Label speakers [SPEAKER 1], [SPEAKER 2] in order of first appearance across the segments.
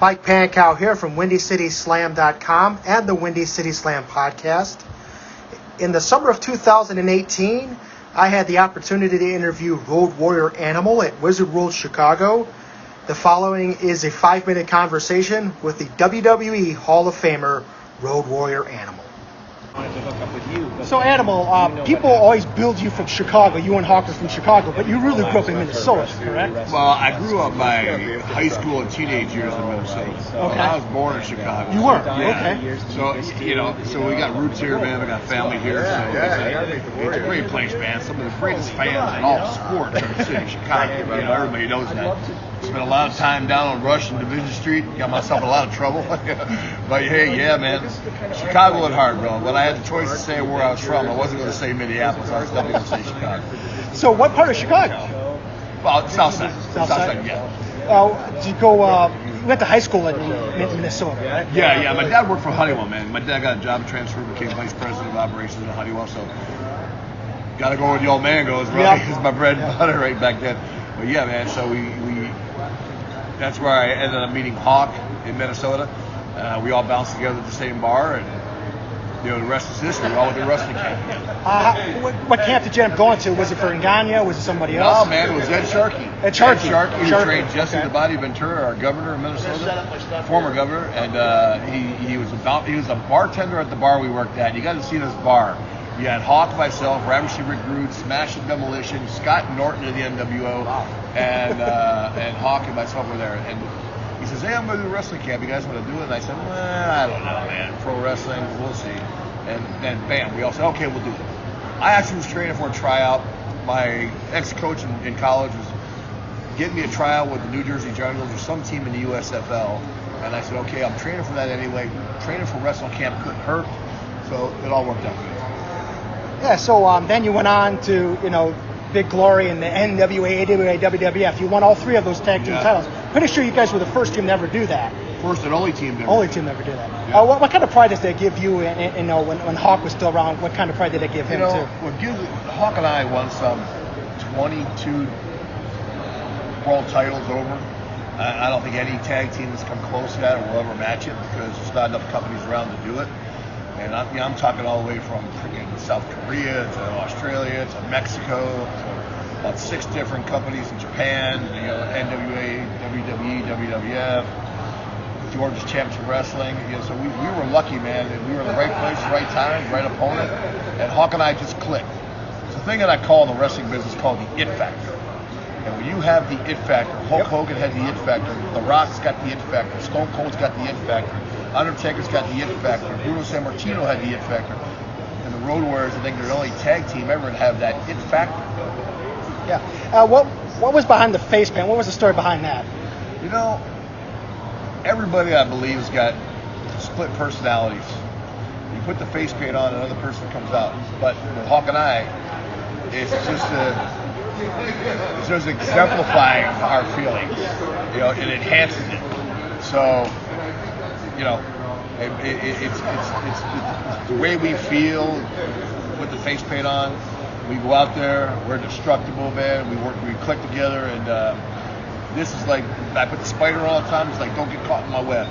[SPEAKER 1] Mike Pankow here from WindyCitySlam.com and the Windy City Slam podcast. In the summer of 2018, I had the opportunity to interview Road Warrior Animal at Wizard World Chicago. The following is a 5-minute conversation with the WWE Hall of Famer, Road Warrior Animal.
[SPEAKER 2] Wanted to hook up with you.
[SPEAKER 1] So, Animal, people always build you from Chicago. You and Hawk are from Chicago, but you really grew up in Minnesota, correct?
[SPEAKER 3] Well, I grew up my high school and teenage years in Minnesota.
[SPEAKER 1] Okay.
[SPEAKER 3] I was born in Chicago.
[SPEAKER 1] You were?
[SPEAKER 3] Yeah.
[SPEAKER 1] Okay.
[SPEAKER 3] So we got roots here, man. We got family here. It's a great place, man. Some of the greatest fans in all sports in the city of Chicago. Everybody knows that. Spent a lot of time down on Rush and Division Street. Got myself in a lot of trouble. But hey, yeah, man. Chicago at heart, bro. But I had the choice to say where I was from. I wasn't going to say Minneapolis. I was definitely going to say Chicago.
[SPEAKER 1] So, what part of Chicago?
[SPEAKER 3] Well, South Side.
[SPEAKER 1] South Side?
[SPEAKER 3] Yeah.
[SPEAKER 1] Did you go? You went to high school in Minnesota, right?
[SPEAKER 3] Yeah. My dad worked for Honeywell, man. My dad got a job transfer, became vice president of operations at Honeywell. So, got to go where the old man goes, bro.
[SPEAKER 1] Yep.
[SPEAKER 3] It's my bread and butter right back then. But yeah, man. So we that's where I ended up meeting Hawk in Minnesota. We all bounced together at the same bar, and the rest is history. We all went to wrestling camp.
[SPEAKER 1] What camp did you end up going to? Was it for Ngania? Was it somebody else?
[SPEAKER 3] No, man, it was Ed Sharkey.
[SPEAKER 1] Ed Sharkey.
[SPEAKER 3] Who trained Jesse the Body Ventura, our governor of Minnesota, former governor, and he was a bartender at the bar we worked at. You got to see this bar. You had Hawk, myself, Ravishing Rick Rude, Smash and Demolition, Scott Norton of the NWO, and Hawk and myself were there. And he says, "Hey, I'm going to do a wrestling camp. You guys want to do it?" And I said, "Well, I don't know, man. Pro wrestling, we'll see." And then, bam, we all said, "Okay, we'll do it." I actually was training for a tryout. My ex-coach in college was getting me a tryout with the New Jersey Generals or some team in the USFL. And I said, "Okay, I'm training for that anyway. Training for wrestling camp couldn't hurt." So it all worked out good.
[SPEAKER 1] Yeah, so then you went on to, big glory in the NWA, AWA, WWF. You won all 3 of those tag team titles. Pretty sure you guys were the first team to ever do that.
[SPEAKER 3] First and only team to ever.
[SPEAKER 1] Only team to ever do that.
[SPEAKER 3] Yeah.
[SPEAKER 1] What kind of pride does that give you, when Hawk was still around? What kind of pride did it give him, too?
[SPEAKER 3] Hawk and I won some 22 world titles over. I don't think any tag team has come close to that or will ever match it because there's not enough companies around to do it. And I'm talking all the way from freaking South Korea to Australia to Mexico to about 6 different companies in Japan, NWA, WWE, WWF, Georgia Championship Wrestling. So we were lucky, man. We were in the right place, right time, right opponent. And Hawk and I just clicked. It's a thing that I call in the wrestling business called the it factor. And when you have the it factor, Hulk Hogan had the it factor, The Rock's got the it factor, Stone Cold's got the it factor, Undertaker's got the it factor, Bruno Sammartino had the it factor, and the Road Warriors, I think they're the only tag team ever to have that it factor.
[SPEAKER 1] Yeah. What was behind the face paint? What was the story behind that?
[SPEAKER 3] Everybody, I believe, has got split personalities. You put the face paint on, another person comes out. But with Hawk and I, it's just exemplifying our feelings, it enhances it. So, it's the way we feel with the face paint on. We go out there, we're indestructible, man. We click together, and this is like, I put the spider on all the time. It's like, don't get caught in my web,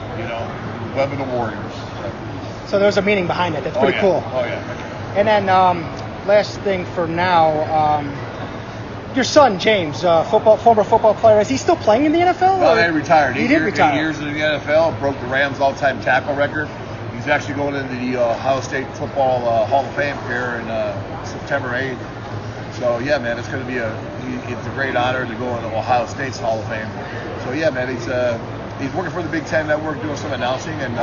[SPEAKER 3] web of the Warriors.
[SPEAKER 1] So there's a meaning behind it. That's pretty cool.
[SPEAKER 3] Oh yeah.
[SPEAKER 1] And then last thing for now. Your son, James, former football player, is he still playing in the NFL?
[SPEAKER 3] No, he retired.
[SPEAKER 1] He did retire.
[SPEAKER 3] 8 years in the NFL, broke the Rams' all-time tackle record. He's actually going into the Ohio State Football Hall of Fame here in September 8th. So, yeah, man, it's going to be it's a great honor to go into Ohio State's Hall of Fame. So, yeah, man, he's working for the Big Ten Network, doing some announcing, and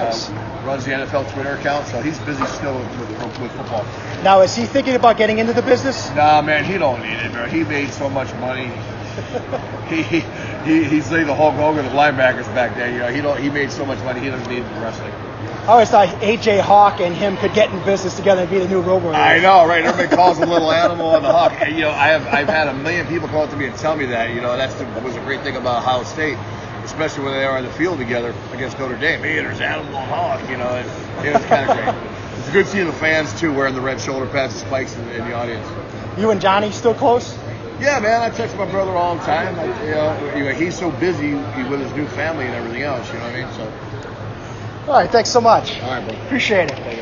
[SPEAKER 3] runs the NFL Twitter account. So he's busy still with football.
[SPEAKER 1] Now, is he thinking about getting into the business?
[SPEAKER 3] Nah, man, he don't need it, bro. He made so much money. He's like the Hulk Hogan of linebackers back then. He made so much money. He doesn't need wrestling.
[SPEAKER 1] I always thought AJ Hawk and him could get in business together and be the new Road Warriors.
[SPEAKER 3] I know, right? Everybody calls him Little Animal and the Hawk. I've had a million people come up to me and tell me that. That was a great thing about Ohio State, especially when they are on the field together against Notre Dame. Hey, there's Animal and Hawk. It's kind of great. It's good seeing the fans too wearing the red shoulder pads and spikes in the audience.
[SPEAKER 1] You and Johnny still close?
[SPEAKER 3] Yeah, man, I text my brother all the time. He's so busy with his new family and everything else. You know what I mean? So.
[SPEAKER 1] All right, thanks so much.
[SPEAKER 3] All right, bro.
[SPEAKER 1] Appreciate it.